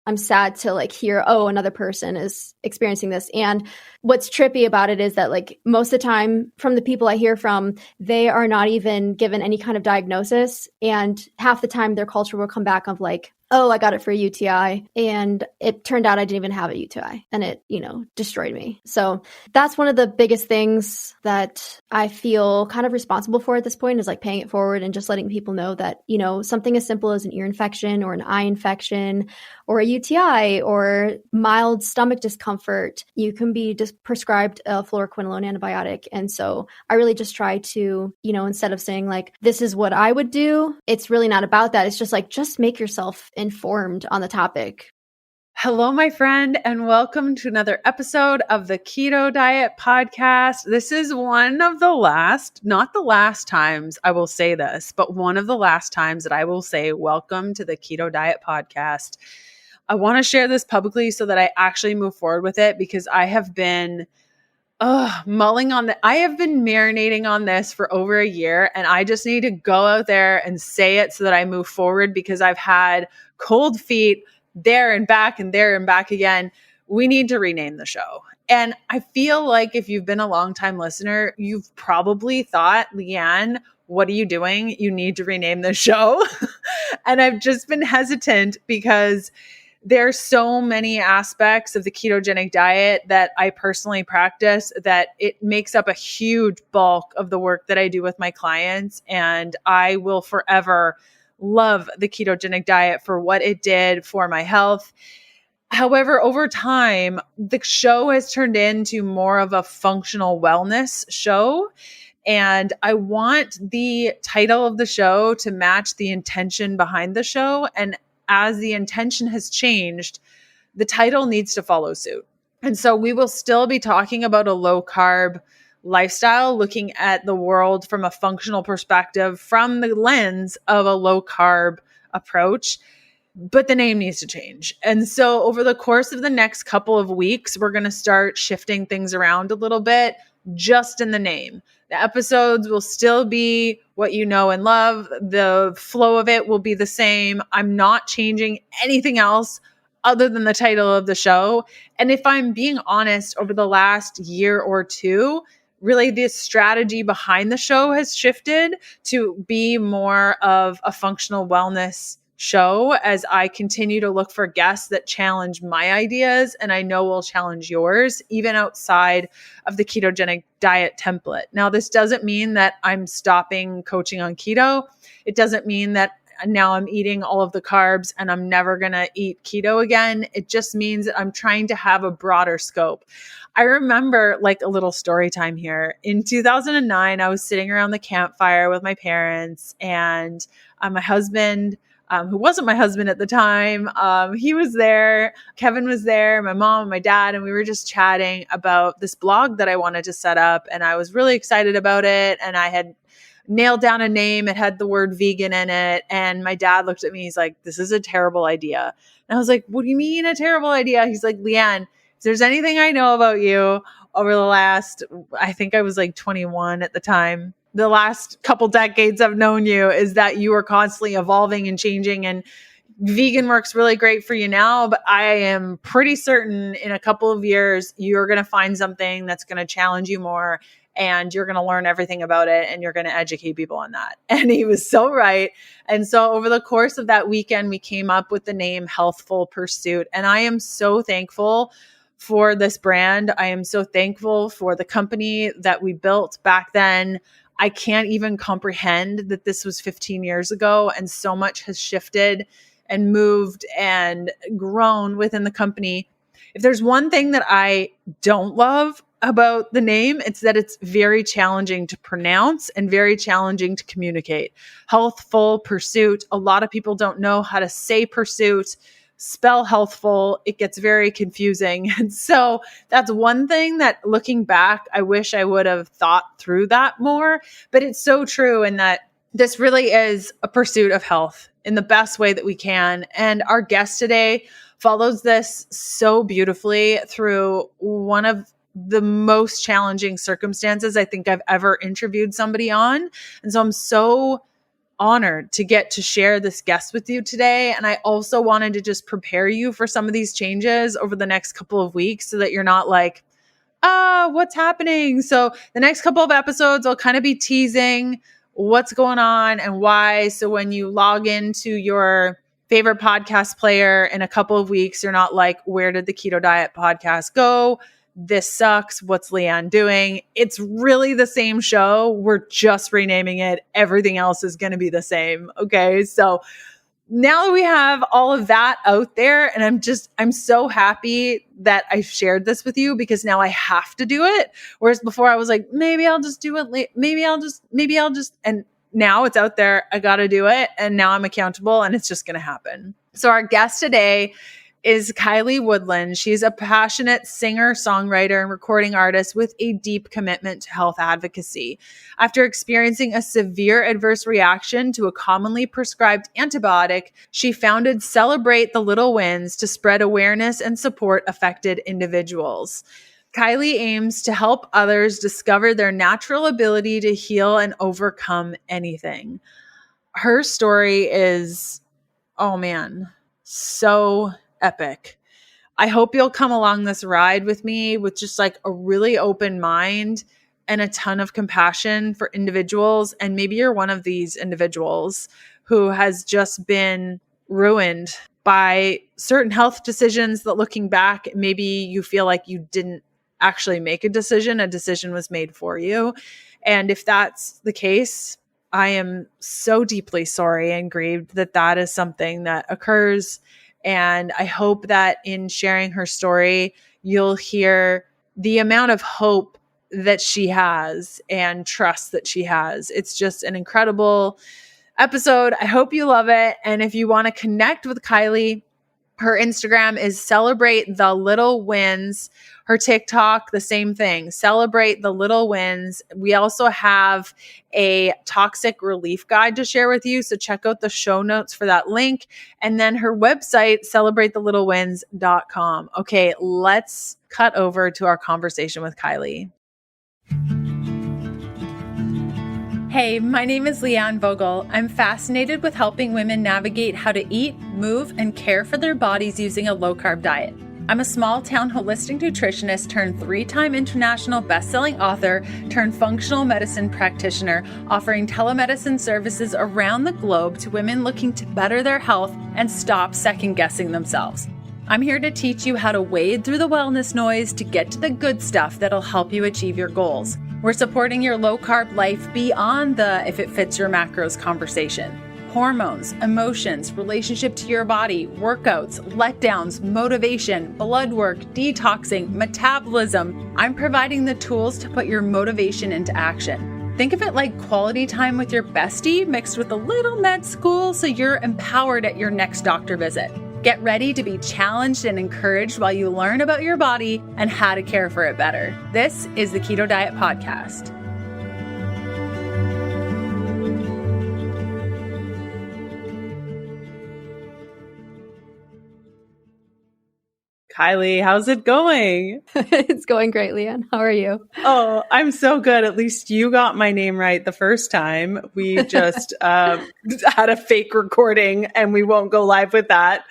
I'm sad to like hear, oh, another person is experiencing this. And what's trippy about it is that like most of the time from the people I hear from, they are not even given any kind of diagnosis. And half the time their culture will come back of like, oh, I got it for a UTI. And it turned out I didn't even have a UTI and it, destroyed me. So that's one of the biggest things that I feel kind of responsible for at this point is like paying it forward and just letting people know that, something as simple as an ear infection or an eye infection or a UTI or mild stomach discomfort, you can be just prescribed a fluoroquinolone antibiotic. And so I really just try to, instead of saying like, this is what I would do, it's really not about that. It's just like, just make yourself informed on the topic. Hello, my friend, and welcome to another episode of the Keto Diet Podcast. This is one of the last, not the last times I will say this, but one of the last times that I will say, welcome to the Keto Diet Podcast. I want to share this publicly so that I actually move forward with it because I have been mulling on I have been marinating on this for over a year, and I just need to go out there and say it so that I move forward because I've had cold feet there and back and there and back again. We need to rename the show. And I feel like if you've been a longtime listener, you've probably thought, Leanne, what are you doing? You need to rename the show. And I've just been hesitant because there's so many aspects of the ketogenic diet that I personally practice that it makes up a huge bulk of the work that I do with my clients. And I will forever love the ketogenic diet for what it did for my health. However, over time, the show has turned into more of a functional wellness show. And I want the title of the show to match the intention behind the show. And as the intention has changed, the title needs to follow suit. And so we will still be talking about a low carb lifestyle, looking at the world from a functional perspective, from the lens of a low carb approach, but the name needs to change. And so over the course of the next couple of weeks, we're going to start shifting things around a little bit, just in the name. The episodes will still be what you know and love. The flow of it will be the same. I'm not changing anything else other than the title of the show. And if I'm being honest, over the last year or two, really the strategy behind the show has shifted to be more of a functional wellness show as I continue to look for guests that challenge my ideas, and I know will challenge yours, even outside of the ketogenic diet template. Now, this doesn't mean that I'm stopping coaching on keto. It doesn't mean that now I'm eating all of the carbs and I'm never going to eat keto again. It just means that I'm trying to have a broader scope. I remember like a little story time here. In 2009, I was sitting around the campfire with my parents and my husband, who wasn't my husband at the time, he was there. Kevin was there, my mom and my dad, and we were just chatting about this blog that I wanted to set up. And I was really excited about it. And I had nailed down a name. It had the word vegan in it. And my dad looked at me. He's like, this is a terrible idea. And I was like, what do you mean a terrible idea? He's like, Leanne, if there's anything I know about you over the last, I think I was like 21 at the time, the last couple decades I've known you, is that you are constantly evolving and changing, and vegan works really great for you now, but I am pretty certain in a couple of years, you're going to find something that's going to challenge you more, and you're going to learn everything about it, and you're going to educate people on that. And he was so right. And so over the course of that weekend, we came up with the name Healthful Pursuit. And I am so thankful for this brand. I am so thankful for the company that we built back then. I can't even comprehend that this was 15 years ago, and so much has shifted and moved and grown within the company. If there's one thing that I don't love about the name, it's that it's very challenging to pronounce and very challenging to communicate. Healthful Pursuit. A lot of people don't know how to say pursuit, spell healthful. It gets very confusing. And so that's one thing that, looking back, I wish I would have thought through that more. But it's so true in that this really is a pursuit of health in the best way that we can. And our guest today follows this so beautifully through one of the most challenging circumstances I think I've ever interviewed somebody on. And so I'm so honored to get to share this guest with you today. And I also wanted to just prepare you for some of these changes over the next couple of weeks so that you're not like, what's happening? So the next couple of episodes, I'll kind of be teasing what's going on and why. So when you log into your favorite podcast player in a couple of weeks, you're not like, where did the Keto Diet podcast go? This sucks. What's Leanne doing? It's really the same show. We're just renaming it. Everything else is going to be the same. Okay. So now that we have all of that out there, and I'm so happy that I shared this with you because now I have to do it. Whereas before I was like, maybe I'll just do it. Maybe I'll just, and now it's out there. I got to do it. And now I'm accountable and it's just going to happen. So our guest today is Kiley Woodland. She's a passionate singer, songwriter, and recording artist with a deep commitment to health advocacy. After experiencing a severe adverse reaction to a commonly prescribed antibiotic, she founded Celebrate the Little Wins to spread awareness and support affected individuals. Kiley aims to help others discover their natural ability to heal and overcome anything. Her story is, oh man, so epic. I hope you'll come along this ride with me with just like a really open mind and a ton of compassion for individuals. And maybe you're one of these individuals who has just been ruined by certain health decisions that looking back, maybe you feel like you didn't actually make a decision was made for you. And if that's the case, I am so deeply sorry and grieved that that is something that occurs. And I hope that in sharing her story, you'll hear the amount of hope that she has and trust that she has. It's just an incredible episode. I hope you love it. And if you want to connect with Kiley, her Instagram is Celebrate the Little Wins. Her TikTok, the same thing, Celebrate the Little Wins. We also have a toxic relief guide to share with you. So check out the show notes for that link. And then her website, celebratethelittleWins.com. Okay, let's cut over to our conversation with Kiley. Hey, my name is Leanne Vogel. I'm fascinated with helping women navigate how to eat, move, and care for their bodies using a low-carb diet. I'm a small-town holistic nutritionist turned 3-time international best-selling author turned functional medicine practitioner, offering telemedicine services around the globe to women looking to better their health and stop second-guessing themselves. I'm here to teach you how to wade through the wellness noise to get to the good stuff that'll help you achieve your goals. We're supporting your low-carb life beyond the if it fits your macros conversation. Hormones, emotions, relationship to your body, workouts, letdowns, motivation, blood work, detoxing, metabolism. I'm providing the tools to put your motivation into action. Think of it like quality time with your bestie mixed with a little med school so you're empowered at your next doctor visit. Get ready to be challenged and encouraged while you learn about your body and how to care for it better. This is the Keto Diet Podcast. Kiley, how's it going? It's going great, Leanne. How are you? Oh, I'm so good. At least you got my name right the first time. We just had a fake recording and we won't go live with that.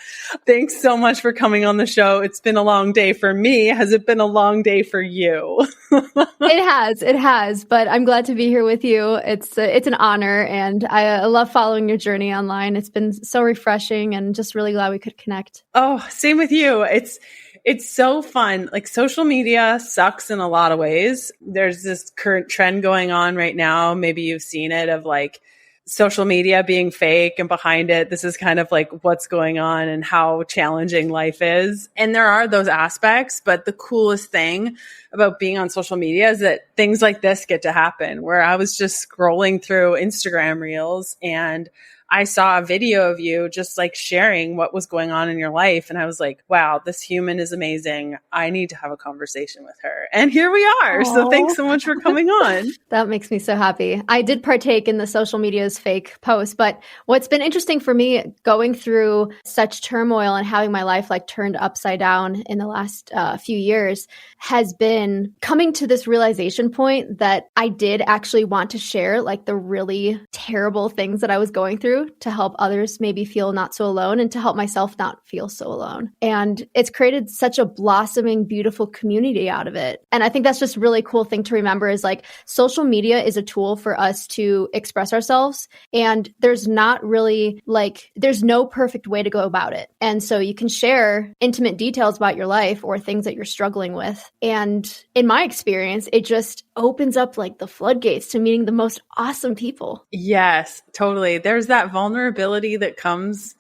Thanks so much for coming on the show. It's been a long day for me. Has it been a long day for you? It has, but I'm glad to be here with you. It's an honor, and I love following your journey online. It's been so refreshing and just really glad we could connect. Oh, same with you. It's so fun. Like, social media sucks in a lot of ways. There's this current trend going on right now. Maybe you've seen it, of like social media being fake, and behind it, this is kind of like what's going on and how challenging life is. And there are those aspects, but the coolest thing about being on social media is that things like this get to happen, where I was just scrolling through Instagram reels and I saw a video of you just like sharing what was going on in your life. And I was like, wow, this human is amazing. I need to have a conversation with her. And here we are. Aww. So thanks so much for coming on. That makes me so happy. I did partake in the social media's fake post, but what's been interesting for me going through such turmoil and having my life like turned upside down in the last few years has been coming to this realization point that I did actually want to share like the really terrible things that I was going through to help others maybe feel not so alone and to help myself not feel so alone. And it's created such a blossoming, beautiful community out of it. And I think that's just a really cool thing to remember is like social media is a tool for us to express ourselves. And there's not really like, there's no perfect way to go about it. And so you can share intimate details about your life or things that you're struggling with. And in my experience, it just opens up like the floodgates to meeting the most awesome people. Yes, totally. There's that vulnerability that comes,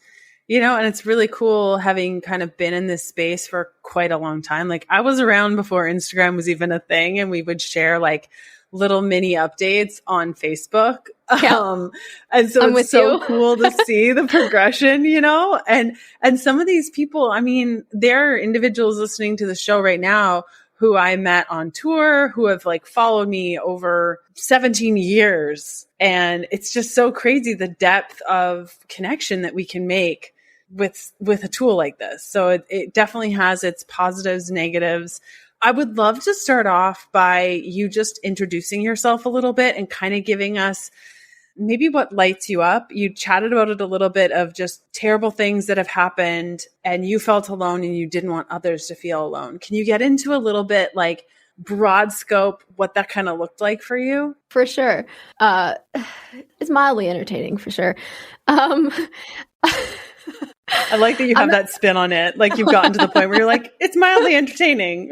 and it's really cool having kind of been in this space for quite a long time. Like I was around before Instagram was even a thing, and we would share like little mini updates on Facebook. Yeah. And so it's so cool to see the progression, and some of these people, I mean, there are individuals listening to the show right now who I met on tour, who have like followed me over 17 years. And it's just so crazy the depth of connection that we can make with a tool like this. So it definitely has its positives, negatives. I would love to start off by you just introducing yourself a little bit and kind of giving us maybe what lights you up. You chatted about it a little bit of just terrible things that have happened and you felt alone and you didn't want others to feel alone. Can you get into a little bit like broad scope, what that kind of looked like for you? For sure. It's mildly entertaining for sure. I like that you have that spin on it. Like you've gotten to the point where you're like, it's mildly entertaining.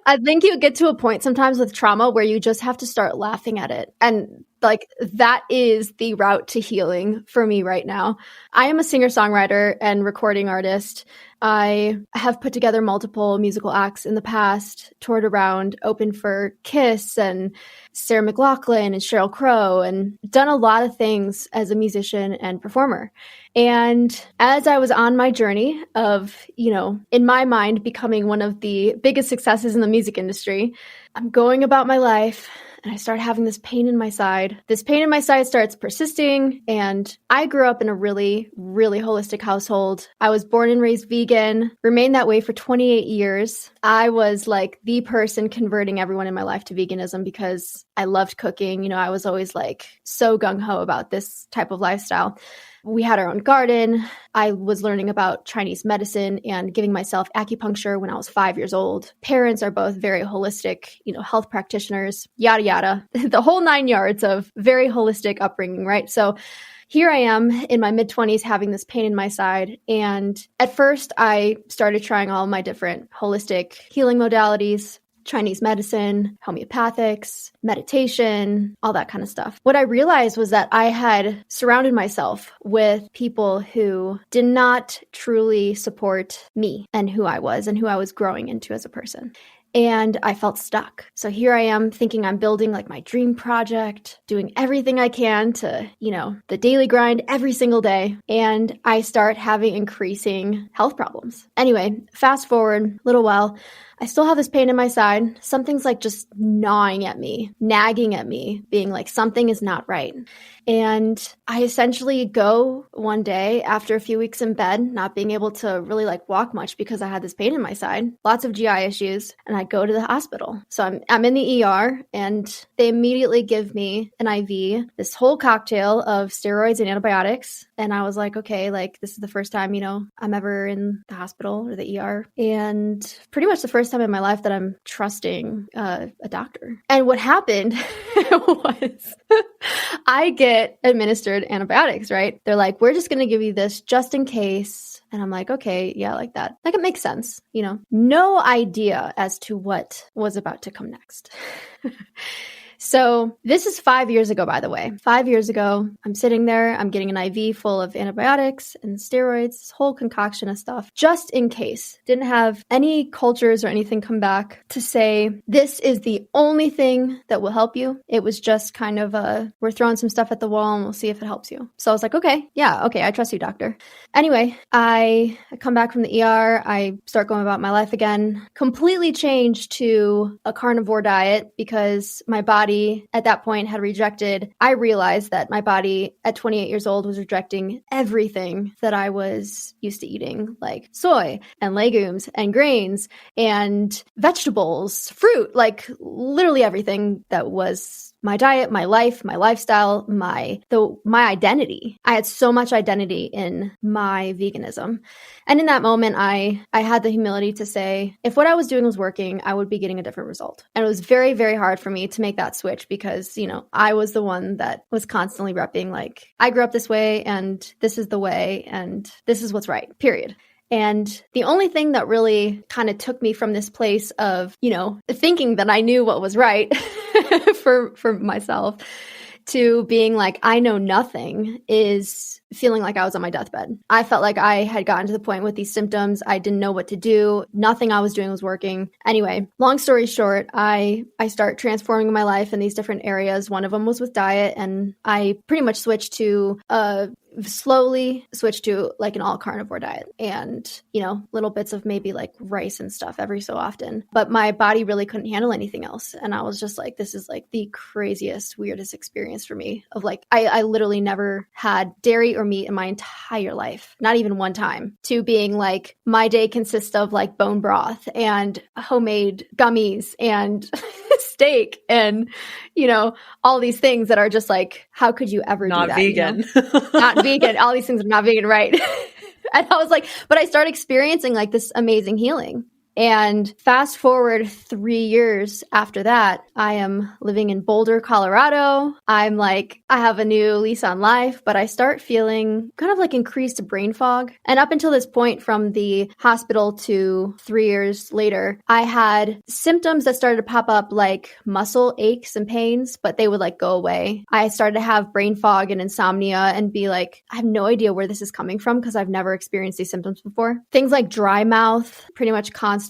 I think you get to a point sometimes with trauma where you just have to start laughing at it. And like that is the route to healing for me right now. I am a singer-songwriter and recording artist. I have put together multiple musical acts in the past, toured around, opened for Kiss and Sarah McLachlan and Sheryl Crow, and done a lot of things as a musician and performer. And as I was on my journey of, in my mind, becoming one of the biggest successes in the music industry, I'm going about my life and I start having this pain in my side. This pain in my side starts persisting, and I grew up in a really, really holistic household. I was born and raised vegan, remained that way for 28 years. I was like the person converting everyone in my life to veganism because I loved cooking. I was always like so gung-ho about this type of lifestyle. We had our own garden. I was learning about Chinese medicine and giving myself acupuncture when I was 5 years old. Parents are both very holistic, health practitioners, yada, yada, the whole 9 yards of very holistic upbringing, right? So here I am in my mid-20s having this pain in my side. And at first I started trying all my different holistic healing modalities, Chinese medicine, homeopathics, meditation, all that kind of stuff. What I realized was that I had surrounded myself with people who did not truly support me and who I was growing into as a person. And I felt stuck. So here I am thinking I'm building like my dream project, doing everything I can to, the daily grind every single day. And I start having increasing health problems. Anyway, fast forward a little while, I still have this pain in my side. Something's like just gnawing at me, nagging at me, being like something is not right. And I essentially go one day after a few weeks in bed, not being able to really like walk much because I had this pain in my side, lots of GI issues, and I go to the hospital. So I'm in the ER and they immediately give me an IV, this whole cocktail of steroids and antibiotics. And I was like, okay, like this is the first time, I'm ever in the hospital or the ER. And pretty much the first time in my life that I'm trusting a doctor. And what happened was I get administered antibiotics, right? They're like, we're just going to give you this just in case. And I'm like, okay, yeah, like that. Like it makes sense, No idea as to what was about to come next. So this is 5 years ago, by the way. 5 years ago, I'm sitting there, I'm getting an IV full of antibiotics and steroids, this whole concoction of stuff, just in case. Didn't have any cultures or anything come back to say, this is the only thing that will help you. It was just kind of we're throwing some stuff at the wall and we'll see if it helps you. So I was like, okay, I trust you, doctor. Anyway, I come back from the ER, I start going about my life again, completely changed to a carnivore diet because my body at that point had rejected. I realized that my body at 28 years old was rejecting everything that I was used to eating, like soy and legumes and grains and vegetables, fruit, like literally everything that was my diet, my life, my lifestyle, my identity. I had so much identity in my veganism. And in that moment, I had the humility to say, if what I was doing was working, I would be getting a different result. And it was very, very hard for me to make that switch because, I was the one that was constantly repping, like, I grew up this way and this is the way and this is what's right, period. And the only thing that really kind of took me from this place of, thinking that I knew what was right for myself to being like, I know nothing, is feeling like I was on my deathbed. I felt like I had gotten to the point with these symptoms. I didn't know what to do. Nothing I was doing was working. Anyway, long story short, I start transforming my life in these different areas. One of them was with diet, and I pretty much slowly switched to like an all carnivore diet and, little bits of maybe like rice and stuff every so often. But my body really couldn't handle anything else. And I was just like, this is like the craziest, weirdest experience for me of like, I literally never had dairy or meat in my entire life, not even one time, to being like, my day consists of like bone broth and homemade gummies and steak and, all these things that are just like, how could you ever do that? Not vegan. Not vegan. All these things are not vegan, right? And I was like, but I started experiencing like this amazing healing. And fast forward 3 years after that, I am living in Boulder, Colorado. I'm like, I have a new lease on life, but I start feeling kind of like increased brain fog. And up until this point, from the hospital to 3 years later, I had symptoms that started to pop up like muscle aches and pains, but they would like go away. I started to have brain fog and insomnia and be like, I have no idea where this is coming from because I've never experienced these symptoms before. Things like dry mouth, pretty much constantly.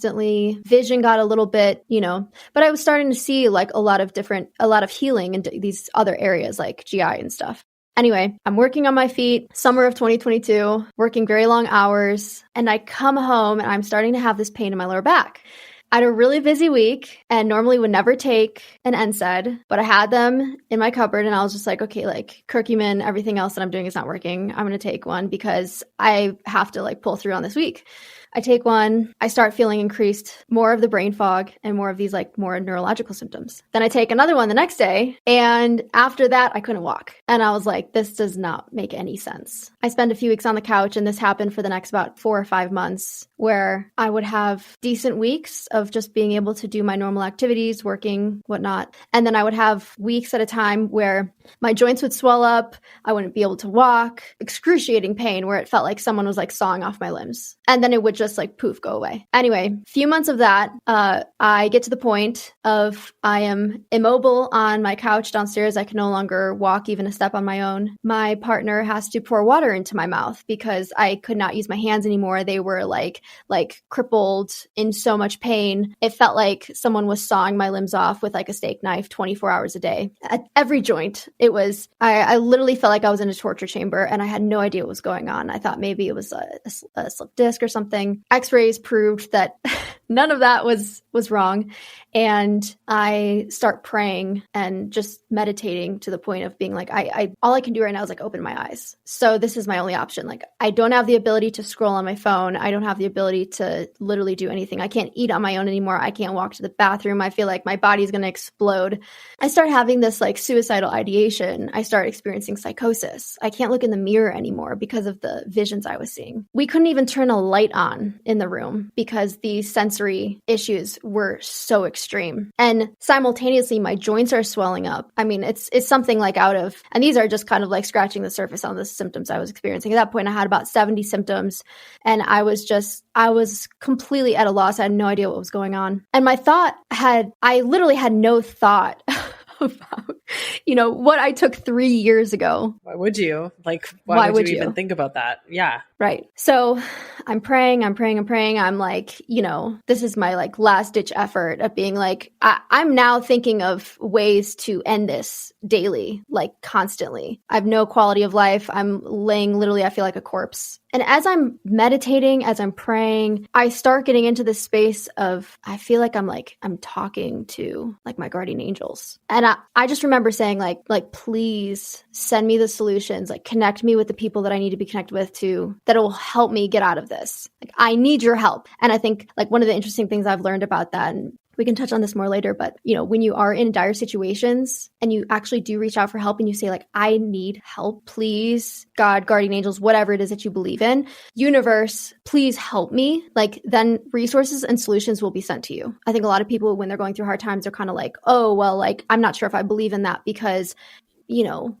Vision got a little bit, but I was starting to see like a lot of healing in these other areas like GI and stuff. Anyway, I'm working on my feet, summer of 2022, working very long hours, and I come home and I'm starting to have this pain in my lower back. I had a really busy week and normally would never take an NSAID, but I had them in my cupboard and I was just like, okay, like curcumin, everything else that I'm doing is not working. I'm going to take one because I have to like pull through on this week. I take one, I start feeling increased, more of the brain fog and more of these like more neurological symptoms. Then I take another one the next day. And after that, I couldn't walk. And I was like, this does not make any sense. I spent a few weeks on the couch and this happened for the next about 4 or 5 months where I would have decent weeks of just being able to do my normal activities, working, whatnot. And then I would have weeks at a time where my joints would swell up. I wouldn't be able to walk, excruciating pain where it felt like someone was like sawing off my limbs. And then it would just like poof, go away. Anyway, few months of that, I get to the point of I am immobile on my couch downstairs. I can no longer walk even a step on my own. My partner has to pour water into my mouth because I could not use my hands anymore. They were like crippled, in so much pain. It felt like someone was sawing my limbs off with like a steak knife 24 hours a day. At every joint, it was, I literally felt like I was in a torture chamber and I had no idea what was going on. I thought maybe it was a slipped disc or something. X-rays proved that none of that was wrong. And I start praying and just meditating to the point of being like, all I can do right now is like open my eyes. So this is my only option. Like I don't have the ability to scroll on my phone. I don't have the ability to literally do anything. I can't eat on my own anymore. I can't walk to the bathroom. I feel like my body's going to explode. I start having this like suicidal ideation. I start experiencing psychosis. I can't look in the mirror anymore because of the visions I was seeing. We couldn't even turn a light on in the room because the sensory issues were so extreme. And simultaneously, my joints are swelling up. I mean, it's something like out of, and these are just kind of like scratching the surface on the symptoms I was experiencing. At that point, I had about 70 symptoms and I was completely at a loss. I had no idea what was going on. And I literally had no thought about, what I took 3 years ago. Why would you? Why would you even think about that? Yeah. Right. So I'm praying. I'm like, this is my last ditch effort of being like, I'm now thinking of ways to end this daily, constantly. I have no quality of life. I'm laying literally, I feel like a corpse. And as I'm meditating, as I'm praying, I start getting into this space of, I feel like I'm talking to my guardian angels. And I just remember saying please send me the solutions, connect me with the people that I need to be connected with that will help me get out of this. I need your help. And I think one of the interesting things I've learned about that, and we can touch on this more later, but when you are in dire situations and you actually do reach out for help and you say I need help, please, God, guardian angels, whatever it is that you believe in, universe, please help me, then resources and solutions will be sent to you. I think a lot of people, when they're going through hard times, are kind of oh, well, I'm not sure if I believe in that because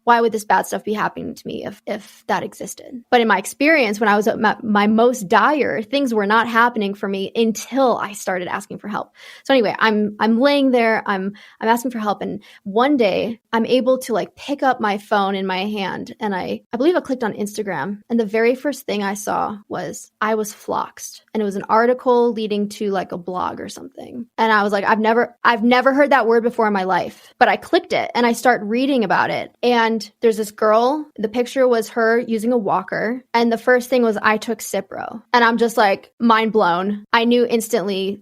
why would this bad stuff be happening to me if that existed? But in my experience, when I was at my most dire, things were not happening for me until I started asking for help. So anyway, I'm laying there, I'm asking for help. And one day I'm able to pick up my phone in my hand. And I believe I clicked on Instagram. And the very first thing I saw was I was floxed. And it was an article leading to a blog or something. And I was like, I've never heard that word before in my life, but I clicked it and I start reading about it. And there's this girl, the picture was her using a walker. And the first thing was I took Cipro. And I'm just mind blown. I knew instantly,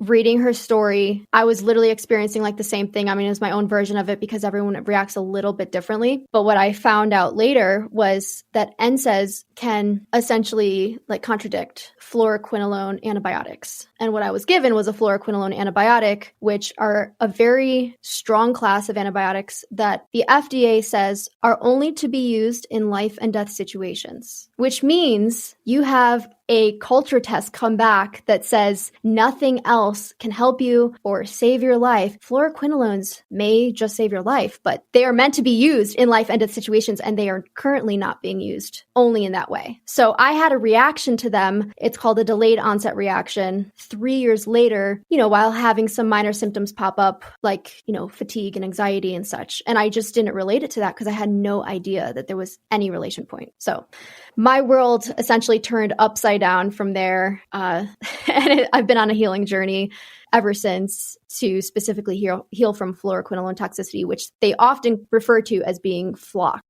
reading her story, I was literally experiencing the same thing. I mean, it was my own version of it because everyone reacts a little bit differently. But what I found out later was that NSAIDs can essentially contradict fluoroquinolone antibiotics. And what I was given was a fluoroquinolone antibiotic, which are a very strong class of antibiotics that the FDA says are only to be used in life and death situations, which means you have a culture test come back that says nothing else can help you or save your life. Fluoroquinolones may just save your life, but they are meant to be used in life and death situations, and they are currently not being used only in that way. So I had a reaction to them. It's called a delayed onset reaction. 3 years later, while having some minor symptoms pop up, fatigue and anxiety and such. And I just didn't relate it to that because I had no idea that there was any relation point. So my world essentially turned upside down from there. And I've been on a healing journey ever since to specifically heal from fluoroquinolone toxicity, which they often refer to as being flock.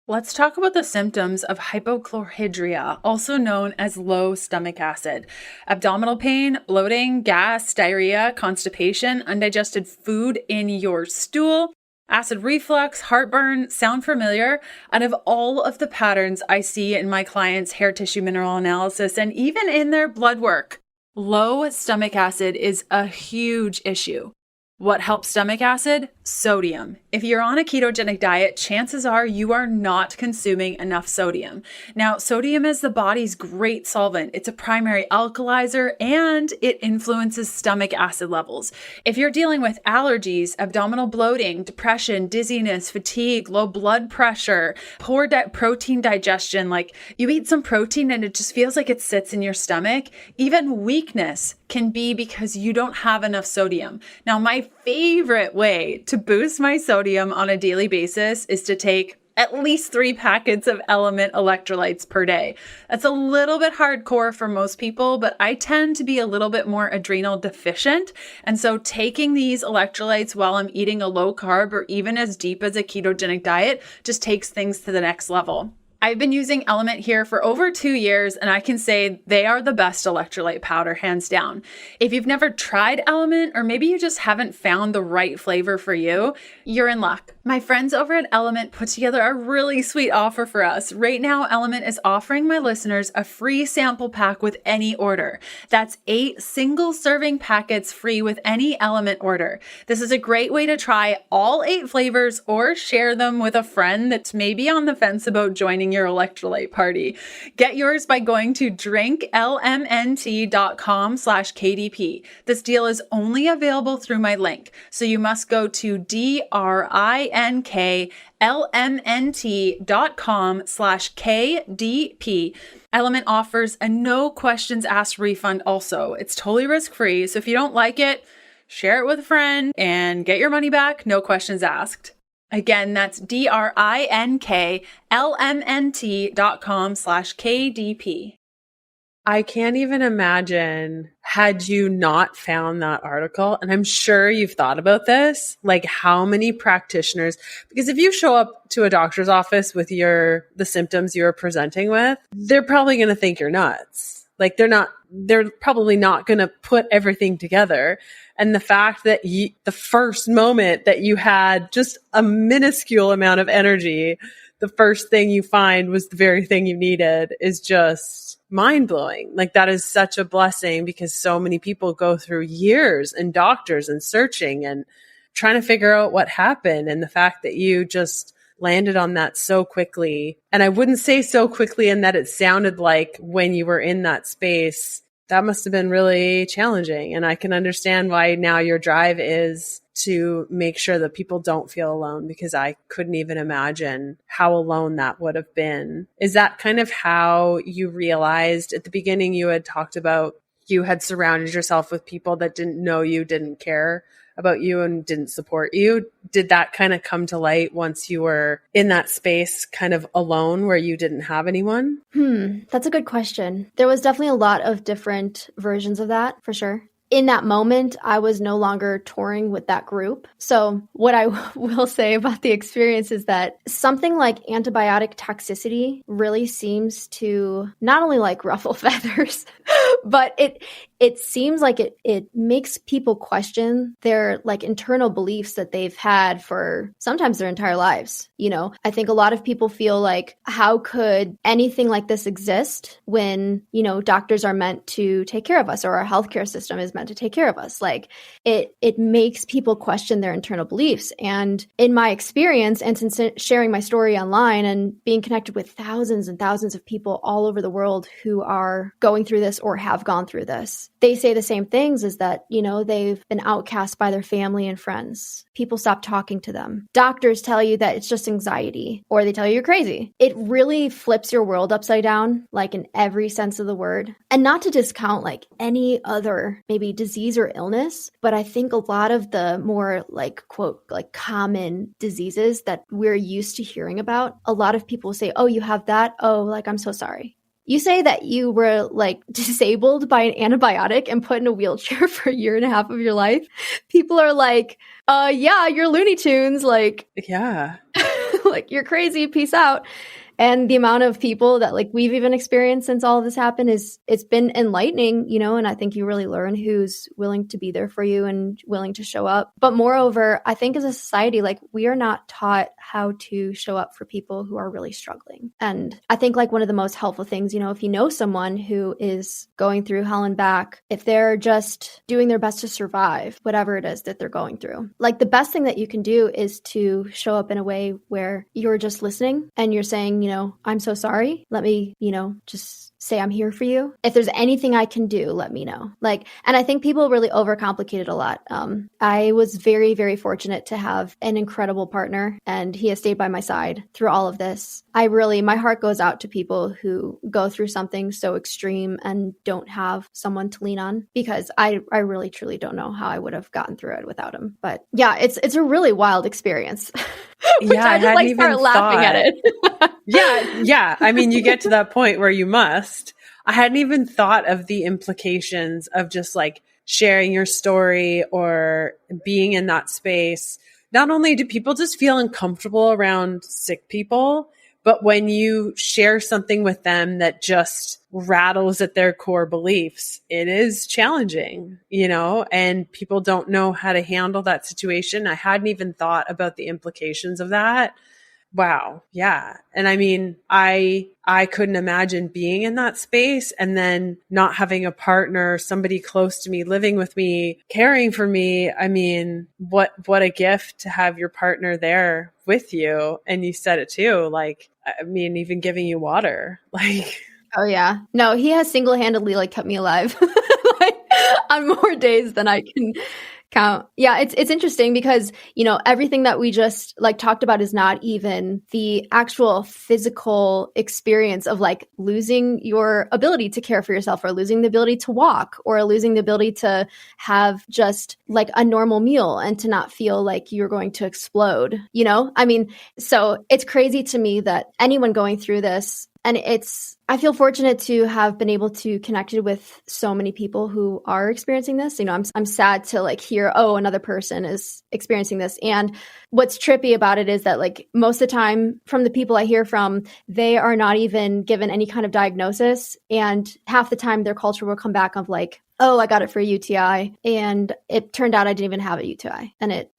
Let's talk about the symptoms of hypochlorhydria, also known as low stomach acid. Abdominal pain, bloating, gas, diarrhea, constipation, undigested food in your stool, acid reflux, heartburn. Sound familiar? Out of all of the patterns I see in my clients' hair tissue mineral analysis and even in their blood work, low stomach acid is a huge issue. What helps stomach acid? Sodium. If you're on a ketogenic diet, chances are you are not consuming enough sodium. Now, sodium is the body's great solvent. It's a primary alkalizer and it influences stomach acid levels. If you're dealing with allergies, abdominal bloating, depression, dizziness, fatigue, low blood pressure, poor protein digestion, you eat some protein and it just feels like it sits in your stomach, even weakness can be because you don't have enough sodium. Now, my favorite way to boost my sodium on a daily basis is to take at least 3 packets of Element electrolytes per day. That's a little bit hardcore for most people, but I tend to be a little bit more adrenal deficient. And so taking these electrolytes while I'm eating a low carb or even as deep as a ketogenic diet just takes things to the next level. I've been using Element here for over 2 years, and I can say they are the best electrolyte powder, hands down. If you've never tried Element, or maybe you just haven't found the right flavor for you, you're in luck. My friends over at Element put together a really sweet offer for us. Right now, Element is offering my listeners a free sample pack with any order. That's 8 single serving packets free with any Element order. This is a great way to try all 8 flavors or share them with a friend that's maybe on the fence about joining throwing your electrolyte party. Get yours by going to drinklmnt.com/KDP. This deal is only available through my link. So you must go to drinklmnt.com/KDP. Element offers a no questions asked refund also. It's totally risk-free. So if you don't like it, share it with a friend and get your money back, no questions asked. Again, that's drinklmnt.com/KDP. I can't even imagine had you not found that article. And I'm sure you've thought about this, like how many practitioners, because if you show up to a doctor's office with the symptoms you're presenting with, they're probably going to think you're nuts. Like they're probably not going to put everything together. And the fact that the first moment that you had just a minuscule amount of energy, the first thing you find was the very thing you needed is just mind blowing. Like that is such a blessing because so many people go through years and doctors and searching and trying to figure out what happened. And the fact that you just landed on that so quickly. And I wouldn't say so quickly in that it sounded like when you were in that space, that must have been really challenging. And I can understand why now your drive is to make sure that people don't feel alone, because I couldn't even imagine how alone that would have been. Is that kind of how you realized at the beginning? You had talked about you had surrounded yourself with people that didn't know you, didn't care about you, and didn't support you. Did that kind of come to light once you were in that space kind of alone where you didn't have anyone? That's a good question. There was definitely a lot of different versions of that, for sure. In that moment, I was no longer touring with that group. So what I will say about the experience is that something like antibiotic toxicity really seems to not only like ruffle feathers, but it seems like it makes people question their like internal beliefs that they've had for sometimes their entire lives. You know, I think a lot of people feel like, how could anything like this exist when, you know, doctors are meant to take care of us, or our healthcare system is meant to take care of us? Like it makes people question their internal beliefs. And in my experience, and since sharing my story online and being connected with thousands and thousands of people all over the world who are going through this or have gone through this, they say the same things, is that, you know, they've been outcast by their family and friends. People stop talking to them. Doctors tell you that it's just anxiety, or they tell you you're crazy. It really flips your world upside down, like in every sense of the word. And not to discount like any other maybe disease or illness, but I think a lot of the more like quote, like common diseases that we're used to hearing about, a lot of people say, oh, you have that? Oh, like, I'm so sorry. You say that you were like disabled by an antibiotic and put in a wheelchair for a year and a half of your life. People are like, yeah, you're Looney Tunes. Like, yeah, like you're crazy. Peace out. And the amount of people that like we've even experienced since all of this happened it's been enlightening, you know, and I think you really learn who's willing to be there for you and willing to show up. But moreover, I think as a society, like we are not taught how to show up for people who are really struggling. And I think like one of the most helpful things, you know, if you know someone who is going through hell and back, if they're just doing their best to survive whatever it is that they're going through, like the best thing that you can do is to show up in a way where you're just listening and you're saying, you know, I'm so sorry. Let me, you know, just say I'm here for you. If there's anything I can do, let me know. Like, and I think people really overcomplicate it a lot. I was very, very fortunate to have an incredible partner, and he has stayed by my side through all of this. My heart goes out to people who go through something so extreme and don't have someone to lean on, because I really, truly don't know how I would have gotten through it without him. But yeah, it's a really wild experience. Yeah, I just like start laughing at it. Yeah. I mean, you get to that point where you must. I hadn't even thought of the implications of just like sharing your story or being in that space. Not only do people just feel uncomfortable around sick people, but when you share something with them that just rattles at their core beliefs, it is challenging, you know, and people don't know how to handle that situation. I hadn't even thought about the implications of that. Wow. Yeah. And I mean, I couldn't imagine being in that space and then not having a partner, somebody close to me, living with me, caring for me. I mean, what a gift to have your partner there with you. And you said it too, like, I mean, even giving you water, like. Oh yeah. No, he has single-handedly like kept me alive like, on more days than I can count. Yeah, it's interesting because, everything that we just like talked about is not even the actual physical experience of like losing your ability to care for yourself or losing the ability to walk or losing the ability to have just like a normal meal and to not feel like you're going to explode, I mean, so it's crazy to me that anyone going through this. And I feel fortunate to have been able to connect with so many people who are experiencing this. I'm sad to like hear, another person is experiencing this. And what's trippy about it is that like most of the time from the people I hear from, they are not even given any kind of diagnosis. And half the time their culture will come back of like, oh, I got it for a UTI. And it turned out I didn't even have a UTI and it,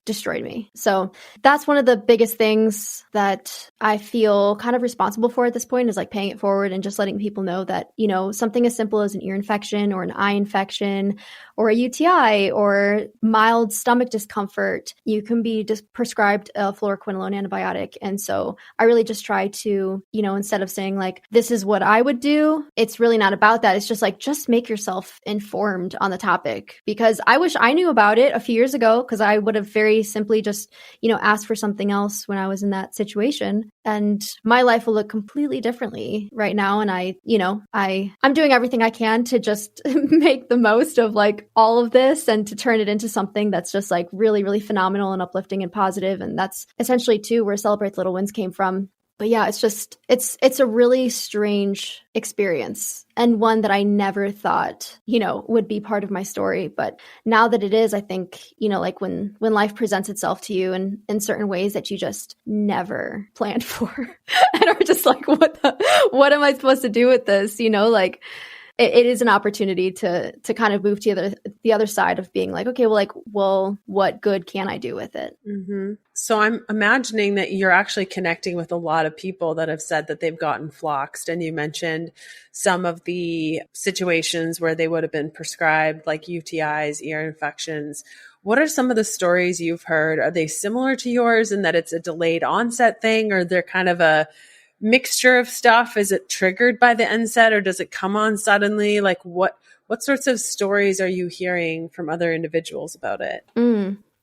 destroyed me. So that's one of the biggest things that I feel kind of responsible for at this point is like paying it forward and just letting people know that, something as simple as an ear infection or an eye infection or a UTI or mild stomach discomfort, you can be just prescribed a fluoroquinolone antibiotic. And so I really just try to, instead of saying like, this is what I would do, it's really not about that. It's just like, just make yourself informed on the topic because I wish I knew about it a few years ago because I would have very simply just, asked for something else when I was in that situation. And my life will look completely differently right now. And I'm doing everything I can to just make the most of like all of this and to turn it into something that's just like really, really phenomenal and uplifting and positive. And that's essentially too where Celebrate the Little Wins came from. But yeah, it's a really strange experience and one that I never thought, would be part of my story. But now that it is, I think, like when life presents itself to you in certain ways that you just never planned for and are just like, what am I supposed to do with this? Like it is an opportunity to kind of move to the other side of being like, okay, well, what good can I do with it? Mm-hmm. So I'm imagining that you're actually connecting with a lot of people that have said that they've gotten floxed. And you mentioned some of the situations where they would have been prescribed like UTIs, ear infections. What are some of the stories you've heard? Are they similar to yours in that it's a delayed onset thing, or they're kind of a mixture of stuff? Is it triggered by the onset or does it come on suddenly? Like what sorts of stories are you hearing from other individuals about it?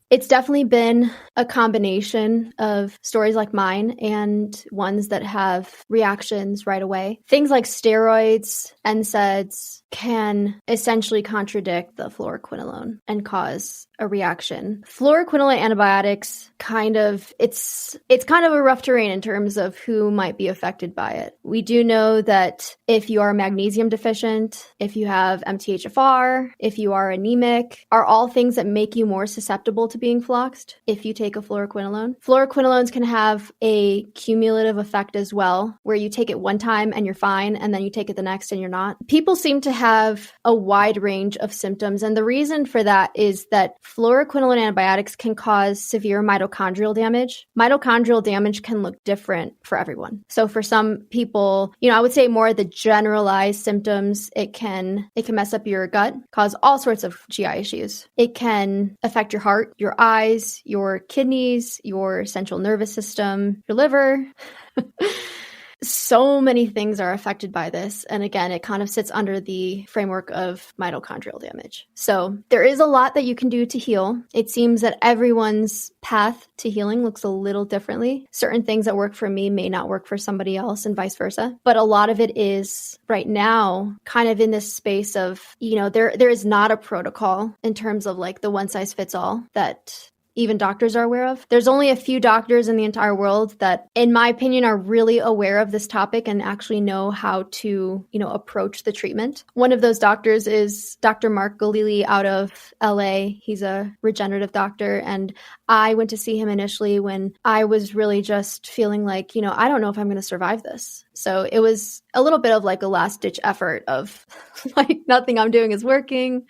It's definitely been a combination of stories like mine and ones that have reactions right away. Things like steroids, NSAIDs can essentially contradict the fluoroquinolone and cause a reaction. Fluoroquinolone antibiotics it's kind of a rough terrain in terms of who might be affected by it. We do know that if you are magnesium deficient, if you have MTHFR, if you are anemic, are all things that make you more susceptible to being floxed if you take a fluoroquinolone. Fluoroquinolones can have a cumulative effect as well, where you take it one time and you're fine, and then you take it the next and you're not. People seem to have a wide range of symptoms, and the reason for that is that fluoroquinolone antibiotics can cause severe mitochondrial damage. Mitochondrial damage can look different for everyone. So for some people, I would say more the generalized symptoms, it can mess up your gut, cause all sorts of GI issues. It can affect your heart, your eyes, your kidneys, your central nervous system, your liver. So many things are affected by this. And again, it kind of sits under the framework of mitochondrial damage. So there is a lot that you can do to heal. It seems that everyone's path to healing looks a little differently. Certain things that work for me may not work for somebody else and vice versa. But a lot of it is right now kind of in this space of, there is not a protocol in terms of like the one size fits all that even doctors are aware of. There's only a few doctors in the entire world that, in my opinion, are really aware of this topic and actually know how to, approach the treatment. One of those doctors is Dr. Mark Galili out of LA. He's a regenerative doctor. And I went to see him initially when I was really just feeling like, I don't know if I'm going to survive this. So it was a little bit of like a last ditch effort of like nothing I'm doing is working.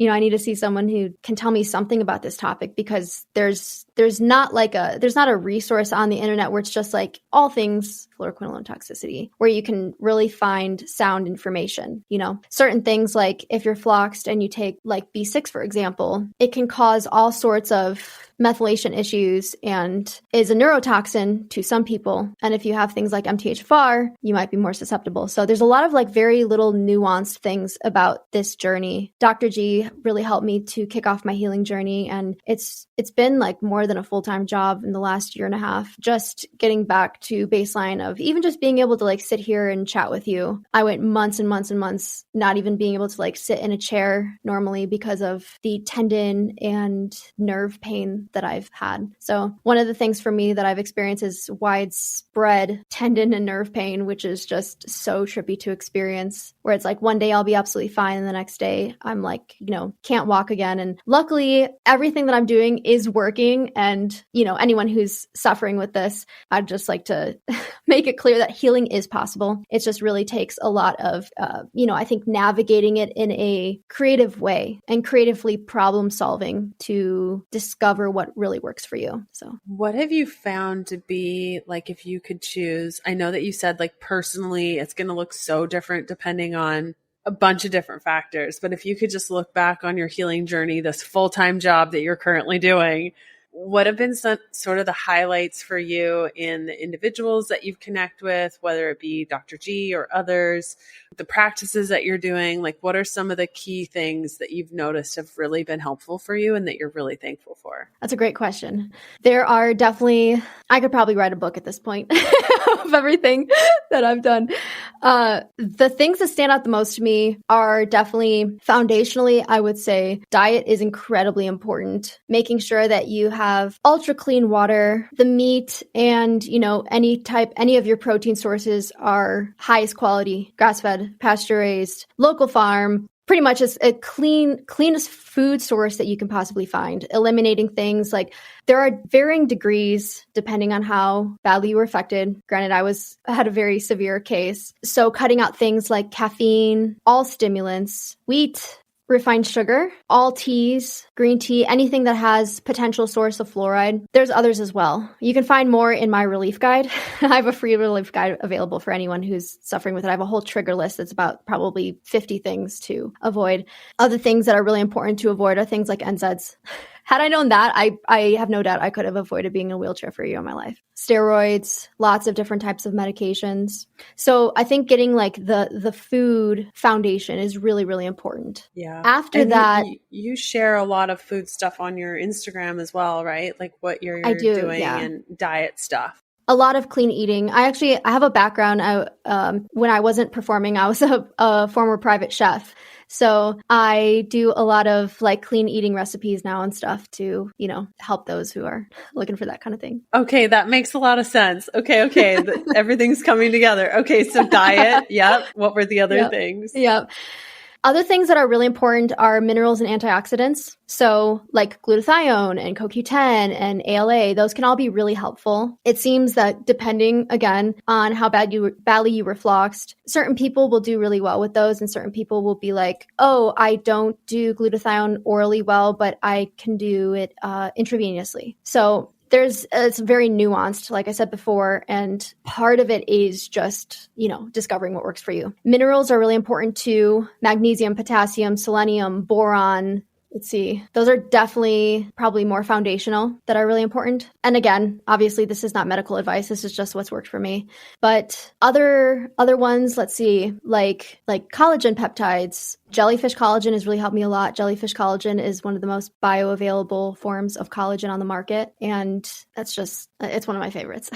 I need to see someone who can tell me something about this topic because there's there's not a resource on the internet where it's just like all things fluoroquinolone toxicity, where you can really find sound information. Certain things, like if you're floxed and you take like B6, for example, it can cause all sorts of methylation issues and is a neurotoxin to some people. And if you have things like MTHFR, you might be more susceptible. So there's a lot of like very little nuanced things about this journey. Dr. G really helped me to kick off my healing journey. And it's been like more than a full-time job in the last year and a half, just getting back to baseline of even just being able to like sit here and chat with you. I went months and months and months not even being able to like sit in a chair normally because of the tendon and nerve pain that I've had. So one of the things for me that I've experienced is widespread tendon and nerve pain, which is just so trippy to experience, where it's like one day I'll be absolutely fine and the next day I'm like, can't walk again. And luckily everything that I'm doing is working. And, anyone who's suffering with this, I'd just like to make it clear that healing is possible. It just really takes a lot of, I think navigating it in a creative way and creatively problem solving to discover what really works for you. So what have you found to be like, if you could choose, I know that you said like personally, it's going to look so different depending on a bunch of different factors, but if you could just look back on your healing journey, this full-time job that you're currently doing, what have been some sort of the highlights for you in the individuals that you connect with, whether it be Dr. G or others, the practices that you're doing? Like, what are some of the key things that you've noticed have really been helpful for you and that you're really thankful for? That's a great question. There are definitely, I could probably write a book at this point of everything that I've done. The things that stand out the most to me are definitely foundationally, I would say diet is incredibly important. Making sure that you have ultra clean water, the meat, and, any of your protein sources are highest quality, grass-fed, pasture-raised, local farm, pretty much as a cleanest food source that you can possibly find. Eliminating things like, there are varying degrees depending on how badly you were affected. Granted, I had a very severe case. So cutting out things like caffeine, all stimulants, wheat, refined sugar, all teas, green tea, anything that has potential source of fluoride. There's others as well. You can find more in my relief guide. I have a free relief guide available for anyone who's suffering with it. I have a whole trigger list that's about probably 50 things to avoid. Other things that are really important to avoid are things like NSAIDs. Had I known that, I have no doubt I could have avoided being in a wheelchair for a year of my life. Steroids, lots of different types of medications. So I think getting like the food foundation is really, really important. Yeah. After that, you share a lot of food stuff on your Instagram as well, right? Like what you're doing and diet stuff. A lot of clean eating. I have a background. When I wasn't performing, I was a former private chef. So I do a lot of like clean eating recipes now and stuff to, help those who are looking for that kind of thing. Okay. That makes a lot of sense. Okay. Everything's coming together. Okay. So diet. Yep. What were the other things? Yep. Other things that are really important are minerals and antioxidants. So like glutathione and CoQ10 and ALA, those can all be really helpful. It seems that depending, again, on how badly you were floxed, certain people will do really well with those and certain people will be like, oh, I don't do glutathione orally well, but I can do it intravenously. So it's very nuanced, like I said before, and part of it is just, discovering what works for you. Minerals are really important too. Magnesium, potassium, selenium, boron. Let's see. Those are definitely probably more foundational that are really important. And again, obviously this is not medical advice. This is just what's worked for me. But other ones, let's see, like collagen peptides. Jellyfish collagen has really helped me a lot. Jellyfish collagen is one of the most bioavailable forms of collagen on the market. And it's one of my favorites.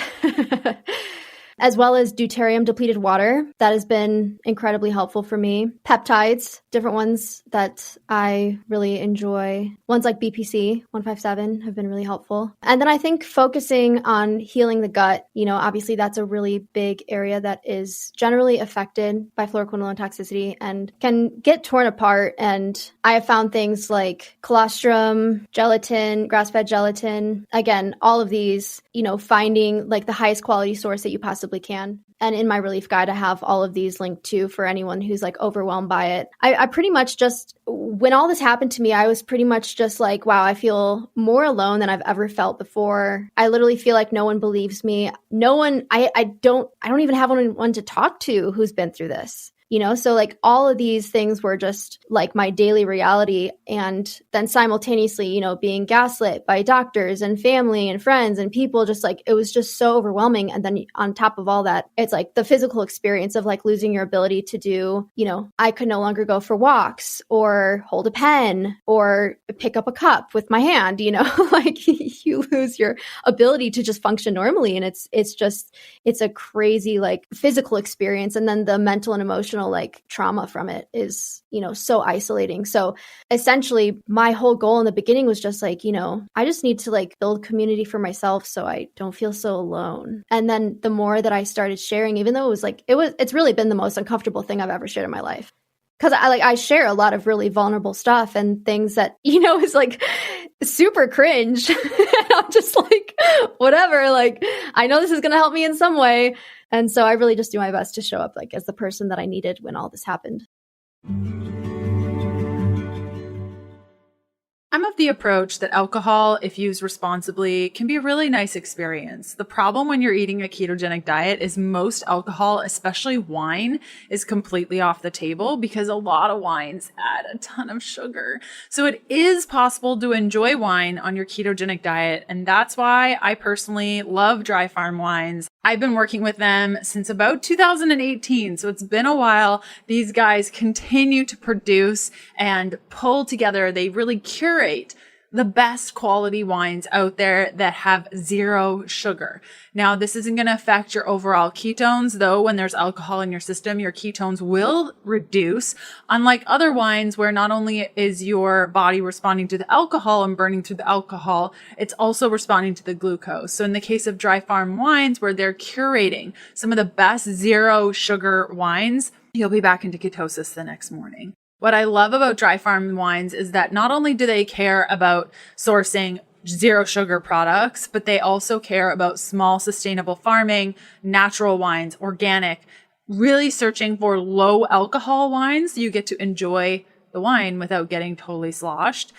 As well as deuterium depleted water. That has been incredibly helpful for me. Peptides, different ones that I really enjoy. Ones like BPC 157 have been really helpful. And then I think focusing on healing the gut, obviously that's a really big area that is generally affected by fluoroquinolone toxicity and can get torn apart. And I have found things like colostrum, gelatin, grass-fed gelatin. Again, all of these, finding like the highest quality source that you possibly possibly can. And in my relief guide, I have all of these linked too for anyone who's like overwhelmed by it. I pretty much just, when all this happened to me, I was pretty much just like, wow, I feel more alone than I've ever felt before. I literally feel like no one believes me. No one, I don't even have anyone to talk to who's been through this. So like all of these things were just like my daily reality. And then simultaneously, being gaslit by doctors and family and friends and people, just like, it was just so overwhelming. And then on top of all that, it's like the physical experience of like losing your ability to do, I could no longer go for walks or hold a pen or pick up a cup with my hand, like you lose your ability to just function normally. And it's a crazy like physical experience. And then the mental and emotional like trauma from it is, so isolating. So essentially my whole goal in the beginning was just like, I just need to like build community for myself so I don't feel so alone. And then the more that I started sharing, even though it's really been the most uncomfortable thing I've ever shared in my life. Cause I share a lot of really vulnerable stuff and things that, is like super cringe. And I'm just like, whatever, like, I know this is going to help me in some way. And so I really just do my best to show up like as the person that I needed when all this happened. I'm of the approach that alcohol, if used responsibly, can be a really nice experience. The problem when you're eating a ketogenic diet is most alcohol, especially wine, is completely off the table because a lot of wines add a ton of sugar. So it is possible to enjoy wine on your ketogenic diet. And that's why I personally love Dry Farm wines. I've been working with them since about 2018, so it's been a while. These guys continue to produce and pull together. They really curate the best quality wines out there that have zero sugar. Now, this isn't going to affect your overall ketones, though. When there's alcohol in your system, your ketones will reduce. Unlike other wines where not only is your body responding to the alcohol and burning through the alcohol, it's also responding to the glucose. So in the case of Dry Farm wines, where they're curating some of the best zero sugar wines, you'll be back into ketosis the next morning. What I love about Dry Farm wines is that not only do they care about sourcing zero sugar products, but they also care about small sustainable farming, natural wines, organic, really searching for low alcohol wines so you get to enjoy the wine without getting totally sloshed.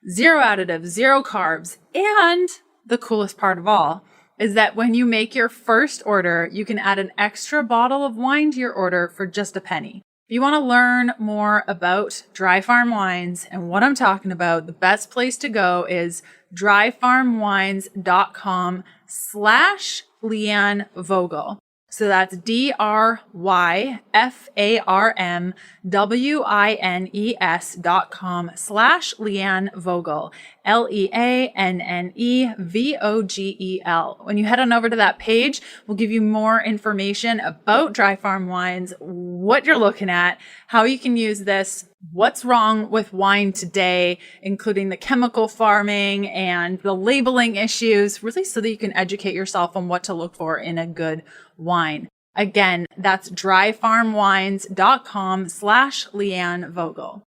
Zero additives, zero carbs, and the coolest part of all is that when you make your first order, you can add an extra bottle of wine to your order for just a penny. If you want to learn more about Dry Farm wines and what I'm talking about, the best place to go is dryfarmwines.com/Leanne Vogel. So that's dryfarmwines.com/Leanne Vogel. LeanneVogel. When you head on over to that page, we'll give you more information about Dry Farm wines, what you're looking at, how you can use this, what's wrong with wine today, including the chemical farming and the labeling issues, really so that you can educate yourself on what to look for in a good wine. Again, that's dryfarmwines.com/Leanne Vogel.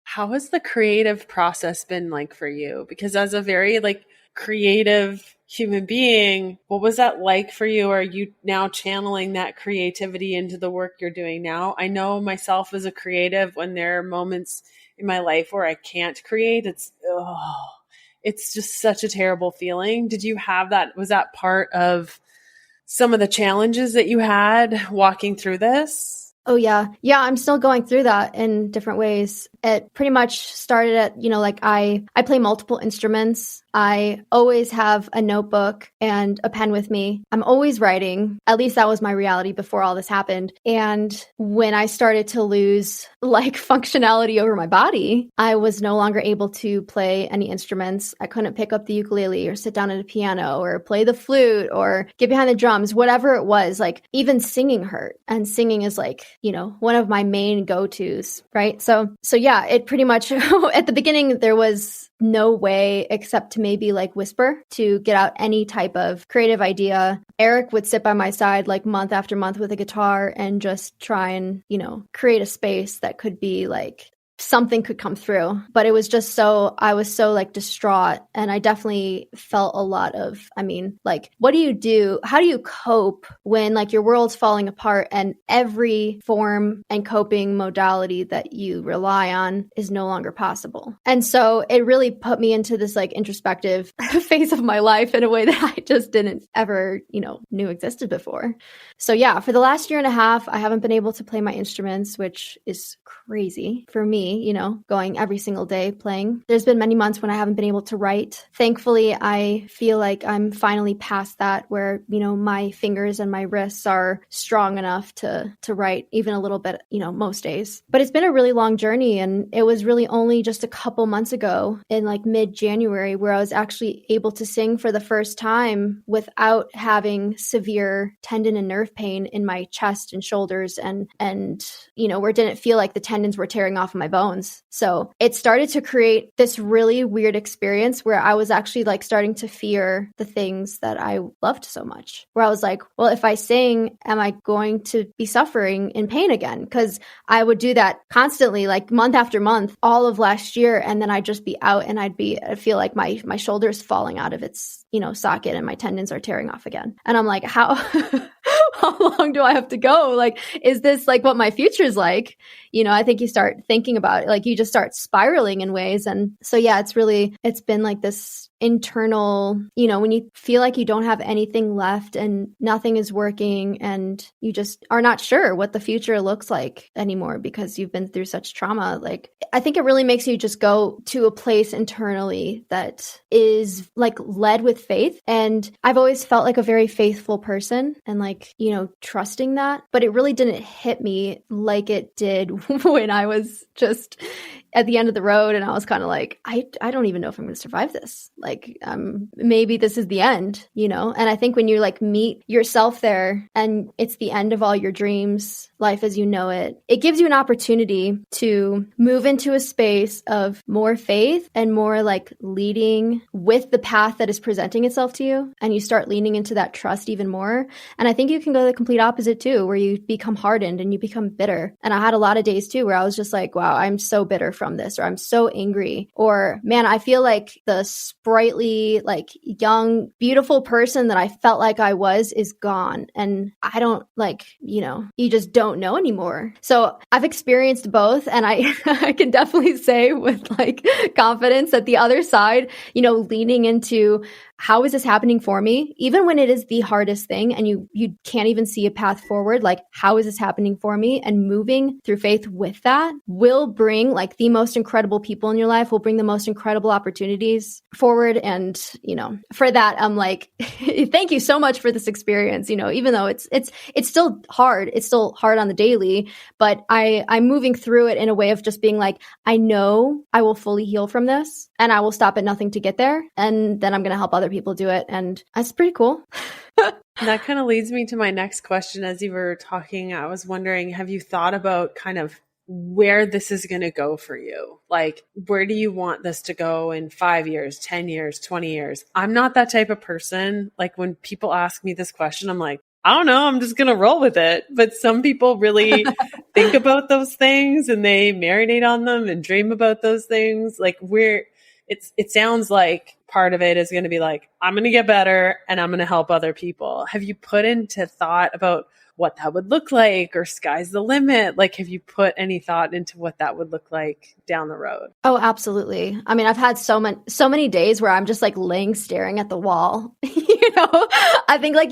How has the creative process been like for you? Because as a very creative human being, what was that like for you? Are you now channeling that creativity into the work you're doing now? I know myself as a creative, when there are moments in my life where I can't create, it's just such a terrible feeling. Did you have that? Was that part of some of the challenges that you had walking through this? Oh, yeah. Yeah, I'm still going through that in different ways. It pretty much started at, I play multiple instruments. I always have a notebook and a pen with me. I'm always writing. At least that was my reality before all this happened. And when I started to lose functionality over my body, I was no longer able to play any instruments. I couldn't pick up the ukulele or sit down at a piano or play the flute or get behind the drums, whatever it was. Even singing hurt. And singing is one of my main go-tos, right? So yeah, it pretty much, at the beginning, there was no way except to maybe whisper to get out any type of creative idea. Eric would sit by my side month after month with a guitar and just try and, create a space that could be something could come through. But it was just I was so like distraught. And I definitely felt a lot of, I mean, like, what do you do? How do you cope when like your world's falling apart and every form and coping modality that you rely on is no longer possible? And so it really put me into this like introspective phase of my life in a way that I just didn't ever, knew existed before. So yeah, for the last year and a half, I haven't been able to play my instruments, which is crazy for me, going every single day playing. There's been many months when I haven't been able to write. Thankfully, I feel like I'm finally past that where, my fingers and my wrists are strong enough to write even a little bit, most days. But it's been a really long journey. And it was really only just a couple months ago in like mid-January where I was actually able to sing for the first time without having severe tendon and nerve pain in my chest and shoulders and where it didn't feel like the tendons were tearing off of my bones. So it started to create this really weird experience where I was actually like starting to fear the things that I loved so much, where I was like, well, if I sing, am I going to be suffering in pain again? Because I would do that constantly, like month after month, all of last year. And then I'd just be out and I'd feel like my shoulder's falling out of its, socket and my tendons are tearing off again. And I'm like, how long do I have to go? Like, is this like what my future is like? I think you start thinking about it, like you just start spiraling in ways. And so, yeah, it's been like this internal, when you feel like you don't have anything left and nothing is working and you just are not sure what the future looks like anymore because you've been through such trauma. Like, I think it really makes you just go to a place internally that is like led with faith. And I've always felt like a very faithful person and like, trusting that, but it really didn't hit me like it did when I was just at the end of the road and I was kind of like, I don't even know if I'm going to survive this. Like, maybe this is the end, And I think when you like meet yourself there and it's the end of all your dreams, life as you know it, it gives you an opportunity to move into a space of more faith and more like leading with the path that is presenting itself to you. And you start leaning into that trust even more. And I think you can go the complete opposite too, where you become hardened and you become bitter. And I had a lot of days too, where I was just like, wow, I'm so bitter from this, or I'm so angry, or man, I feel like the sprightly, like young, beautiful person that I felt like I was is gone. And I don't like, you just don't know anymore. So I've experienced both. And I, I can definitely say with like confidence that the other side, leaning into how is this happening for me? Even when it is the hardest thing and you can't even see a path forward, like how is this happening for me? And moving through faith with that will bring like the most incredible people in your life, will bring the most incredible opportunities forward. And, for that, I'm like, thank you so much for this experience. Even though it's still hard, it's still hard on the daily, but I'm moving through it in a way of just being like, I know I will fully heal from this and I will stop at nothing to get there. And then I'm going to help other people do it. And that's pretty cool. That kind of leads me to my next question. As you were talking, I was wondering, have you thought about kind of where this is going to go for you? Like, where do you want this to go in 5 years, 10 years, 20 years? I'm not that type of person. Like when people ask me this question, I'm like, I don't know, I'm just going to roll with it. But some people really think about those things and they marinate on them and dream about those things. Like it sounds like part of it is going to be like, I'm going to get better and I'm going to help other people. Have you put into thought about what that would look like, or sky's the limit? Like, have you put any thought into what that would look like down the road? Oh, absolutely. I mean, I've had so many days where I'm just like laying staring at the wall. I think like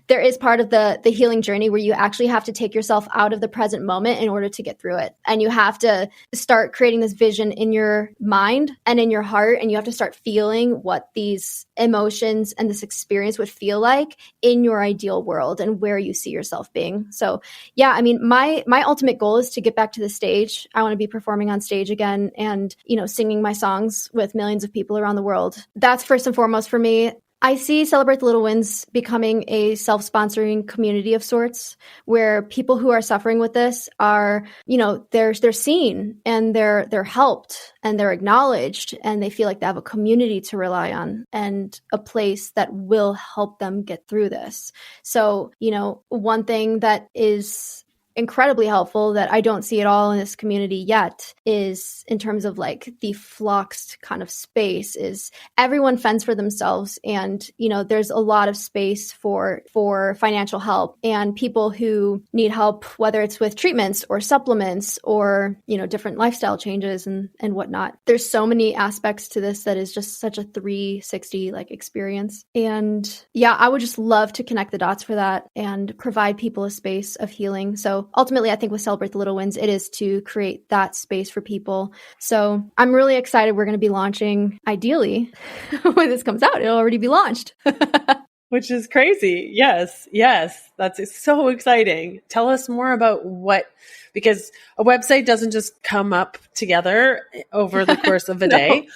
there is part of the healing journey where you actually have to take yourself out of the present moment in order to get through it. And you have to start creating this vision in your mind and in your heart. And you have to start feeling what these emotions and this experience would feel like in your ideal world and where you see yourself being. So yeah, I mean, my ultimate goal is to get back to the stage. I want to be performing on stage again and, singing my songs with millions of people around the world. That's first and foremost for me. I see Celebrate the Little Wins becoming a self-sponsoring community of sorts where people who are suffering with this are, they're seen and they're helped and they're acknowledged and they feel like they have a community to rely on and a place that will help them get through this. So, one thing that is incredibly helpful that I don't see at all in this community yet is in terms of like the floxed kind of space is everyone fends for themselves. And, there's a lot of space for financial help and people who need help, whether it's with treatments or supplements or, different lifestyle changes and whatnot. There's so many aspects to this that is just such a 360 like experience. And yeah, I would just love to connect the dots for that and provide people a space of healing. So ultimately, I think with Celebrate the Little Wins, it is to create that space for people. So I'm really excited. We're going to be launching, ideally, when this comes out, it'll already be launched. Which is crazy. Yes. That's so exciting. Tell us more about because a website doesn't just come up together over the course of a day.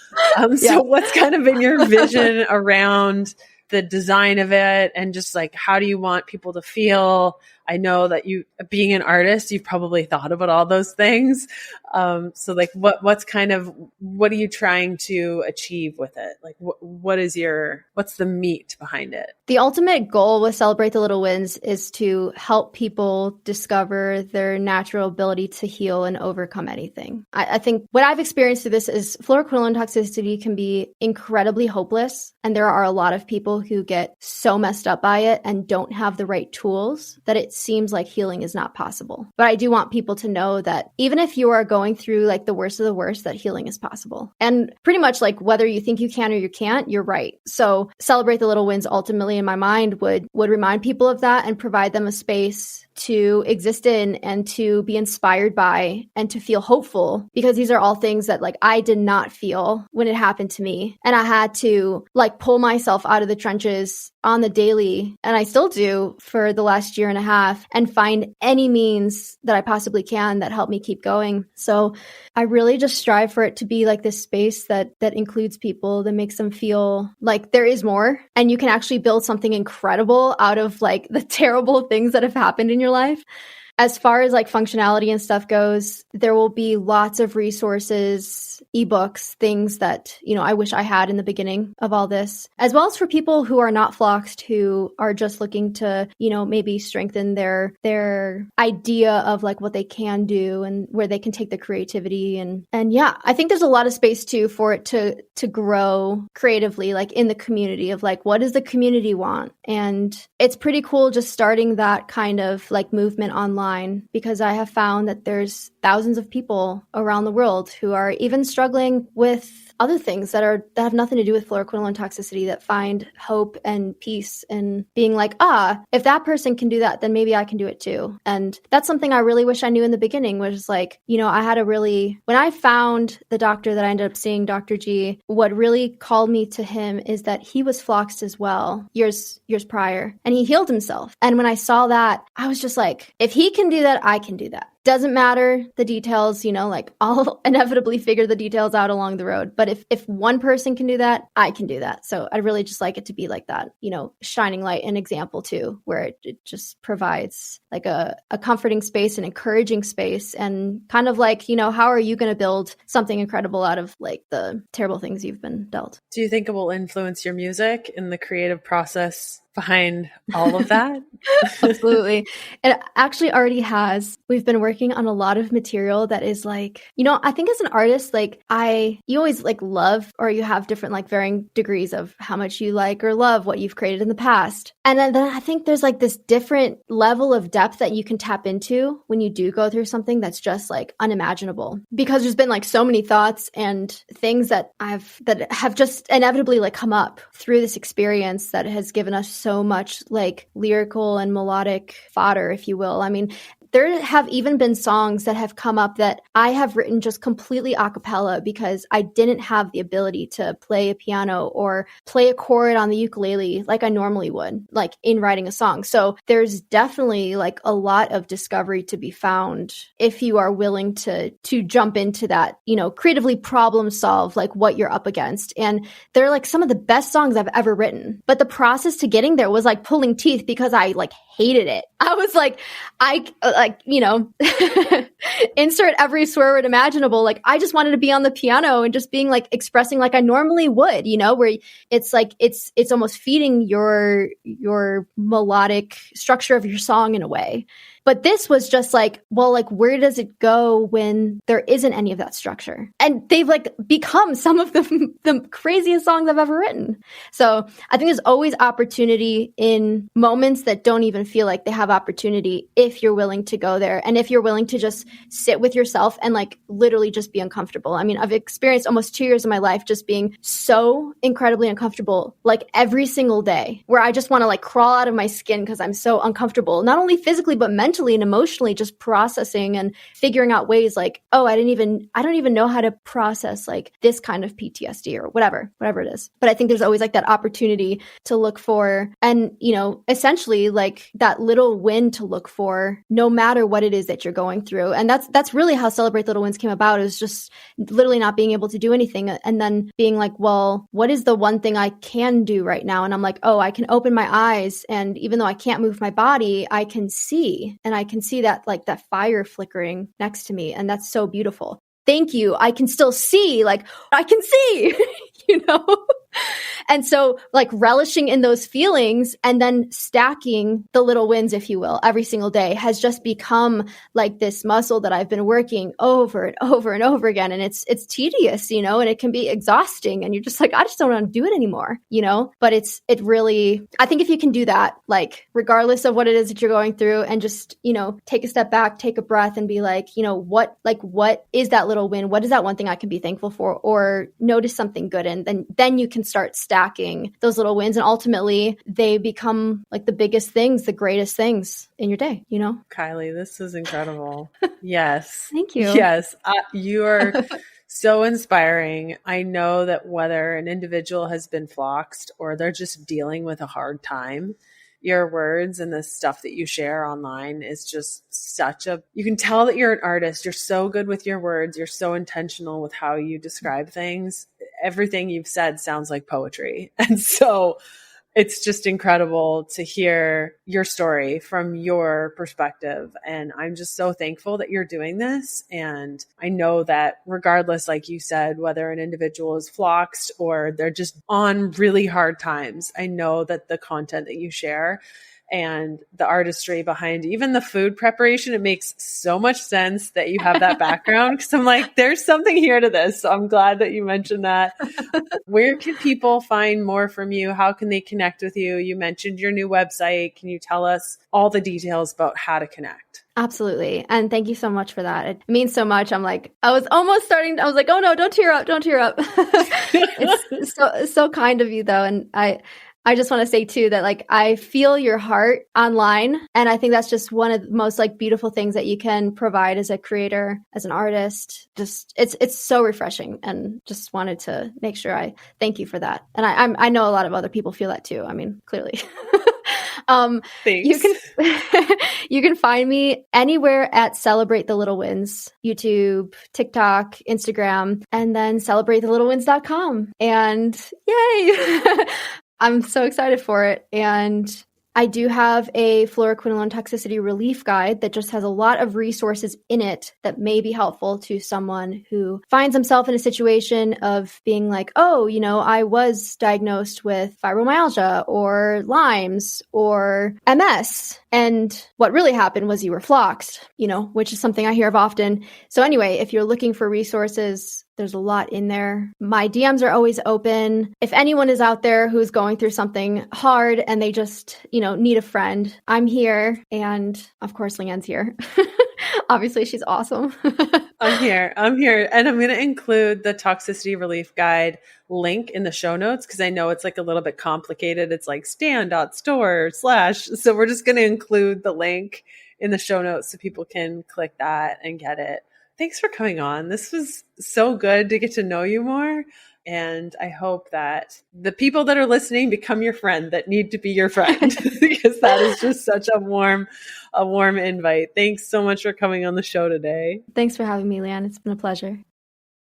So what's kind of been your vision around the design of it and just like, how do you want people to feel? I know that you, being an artist, you've probably thought about all those things. So like, what are you trying to achieve with it? Like, what's the meat behind it? The ultimate goal with Celebrate the Little Wins is to help people discover their natural ability to heal and overcome anything. I think what I've experienced through this is fluoroquinolone toxicity can be incredibly hopeless. And there are a lot of people who get so messed up by it and don't have the right tools that it seems like healing is not possible. But I do want people to know that even if you are going through like the worst of the worst, that healing is possible. And pretty much like whether you think you can or you can't, you're right. So Celebrate the Little Wins ultimately in my mind would remind people of that and provide them a space to exist in and to be inspired by and to feel hopeful, because these are all things that like I did not feel when it happened to me. And I had to like pull myself out of the trenches on the daily, and I still do for the last year and a half, and find any means that I possibly can that help me keep going. So I really just strive for it to be like this space that includes people, that makes them feel like there is more and you can actually build something incredible out of like the terrible things that have happened in your life. As far as like functionality and stuff goes, there will be lots of resources, ebooks, things that, I wish I had in the beginning of all this, as well as for people who are not floxed, who are just looking to, maybe strengthen their idea of like what they can do and where they can take the creativity. And yeah, I think there's a lot of space too for it to grow creatively, like in the community of like, what does the community want? And it's pretty cool just starting that kind of like movement online, because I have found that there's thousands of people around the world who are even struggling with other things that have nothing to do with fluoroquinolone toxicity, that find hope and peace and being like, if that person can do that, then maybe I can do it too. And that's something I really wish I knew in the beginning, was like, when I found the doctor that I ended up seeing, Dr. G, what really called me to him is that he was floxed as well years prior, and he healed himself. And when I saw that, I was just like, if he can do that, I can do that. Doesn't matter the details, like I'll inevitably figure the details out along the road. But if one person can do that, I can do that. So I'd really just like it to be like that, shining light and example too, where it just provides like a comforting space, an encouraging space, and kind of like, how are you going to build something incredible out of like the terrible things you've been dealt? Do you think it will influence your music in the creative process behind all of that? Absolutely. It actually already has. We've been working on a lot of material that is like, I think as an artist, like you always like love, or you have different like varying degrees of how much you like or love what you've created in the past. And then I think there's like this different level of depth that you can tap into when you do go through something that's just like unimaginable, because there's been like so many thoughts and things that have just inevitably like come up through this experience that has given us so much like lyrical and melodic fodder, if you will. I mean, there have even been songs that have come up that I have written just completely a cappella because I didn't have the ability to play a piano or play a chord on the ukulele like I normally would, like in writing a song. So there's definitely like a lot of discovery to be found if you are willing to jump into that, creatively problem solve like what you're up against. And they're like some of the best songs I've ever written. But the process to getting there was like pulling teeth, because I like hated it. I was like, insert every swear word imaginable. Like, I just wanted to be on the piano and just being like expressing like I normally would, where it's like, it's almost feeding your melodic structure of your song in a way. But this was just like, well, like, where does it go when there isn't any of that structure? And they've like become some of the craziest songs I've ever written. So I think there's always opportunity in moments that don't even feel like they have opportunity if you're willing to go there. And if you're willing to just sit with yourself and like literally just be uncomfortable. I mean, I've experienced almost 2 years of my life just being so incredibly uncomfortable, like every single day, where I just want to like crawl out of my skin because I'm so uncomfortable, not only physically, but mentally and emotionally, just processing and figuring out ways like, oh, I don't even know how to process like this kind of PTSD or whatever it is. But I think there's always like that opportunity to look for, and, you know, essentially like that little win to look for no matter what it is that you're going through. And that's really how Celebrate Little Wins came about, is just literally not being able to do anything and then being like, well, what is the one thing I can do right now? And I'm like, oh, I can open my eyes, and even though I can't move my body, I can see, and I can see that like that fire flickering next to me, and that's so beautiful. Thank you. I can still see, like I can see, you know? And so like relishing in those feelings and then stacking the little wins, if you will, every single day has just become like this muscle that I've been working over and over and over again. And it's tedious, you know, and it can be exhausting, and you're just like, I just don't want to do it anymore, you know, but it really, I think if you can do that, like regardless of what it is that you're going through, and just, you know, take a step back, take a breath and be like, you know, what is that little win? What is that one thing I can be thankful for, or notice something good in? Then you can start stacking those little wins, and ultimately they become like the biggest things, the greatest things in your day, you know? Kylie, this is incredible. Yes. Thank you. Yes. You are so inspiring. I know that whether an individual has been floxed or they're just dealing with a hard time, your words and the stuff that you share online is just you can tell that you're an artist. You're so good with your words. You're so intentional with how you describe things. Everything you've said sounds like poetry. And so it's just incredible to hear your story from your perspective. And I'm just so thankful that you're doing this. And I know that regardless, like you said, whether an individual is floxed or they're just on really hard times, I know that the content that you share and the artistry behind even the food preparation, it makes so much sense that you have that background, because I'm like, there's something here to this. So I'm glad that you mentioned that. Where can people find more from you? How can they connect with you? You mentioned your new website. Can you tell us all the details about how to connect? Absolutely. And thank you so much for that. It means so much. I'm like, I was like, oh no, don't tear up. It's so kind of you though. And I just want to say too that like I feel your heart online, and I think that's just one of the most like beautiful things that you can provide as a creator, as an artist. Just it's so refreshing, and just wanted to make sure I thank you for that. And I know a lot of other people feel that too. I mean, clearly. Thanks. You can find me anywhere at Celebrate the Little Wins, YouTube, TikTok, Instagram, and then celebrathethelittlewins.com. And yay! I'm so excited for it. And I do have a fluoroquinolone toxicity relief guide that just has a lot of resources in it that may be helpful to someone who finds himself in a situation of being like, oh, you know, I was diagnosed with fibromyalgia or Lyme's or MS. And what really happened was you were floxed, you know, which is something I hear of often. So anyway, if you're looking for resources, there's a lot in there. My DMs are always open. If anyone is out there who's going through something hard and they just, you know, need a friend, I'm here. And of course, Leanne's here. Obviously, she's awesome. I'm here. And I'm going to include the Toxicity Relief Guide link in the show notes, because I know it's like a little bit complicated. It's like stan.store/ So we're just going to include the link in the show notes so people can click that and get it. Thanks for coming on. This was so good to get to know you more. And I hope that the people that are listening become your friend that need to be your friend, because that is just such a warm invite. Thanks so much for coming on the show today. Thanks for having me, Leanne. It's been a pleasure.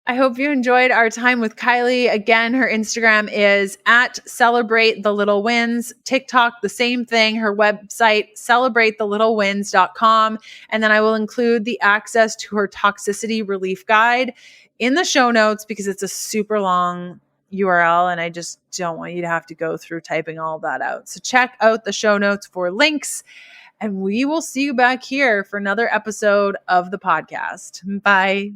I hope you enjoyed our time with Kylie. Again, her Instagram is at Celebrate the Little Wins. TikTok, the same thing. Her website, celebrathethelittlewins.com. And then I will include the access to her Toxicity Relief Guide in the show notes, because it's a super long URL and I just don't want you to have to go through typing all of that out. So check out the show notes for links. and we will see you back here for another episode of the podcast. Bye.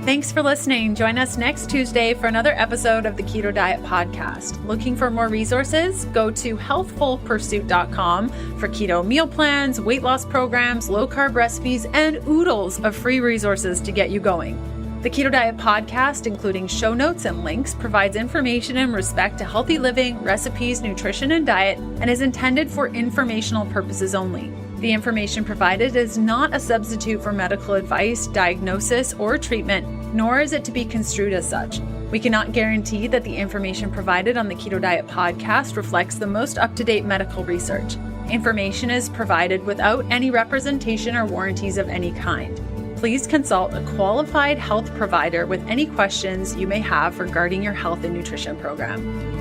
Thanks for listening. Join us next Tuesday for another episode of the Keto Diet Podcast. Looking for more resources? Go to healthfulpursuit.com for keto meal plans, weight loss programs, low-carb recipes, and oodles of free resources to get you going. The Keto Diet Podcast, including show notes and links, provides information in respect to healthy living, recipes, nutrition, and diet, and is intended for informational purposes only. The information provided is not a substitute for medical advice, diagnosis, or treatment, nor is it to be construed as such. We cannot guarantee that the information provided on the Keto Diet Podcast reflects the most up-to-date medical research. Information is provided without any representation or warranties of any kind. Please consult a qualified health provider with any questions you may have regarding your health and nutrition program.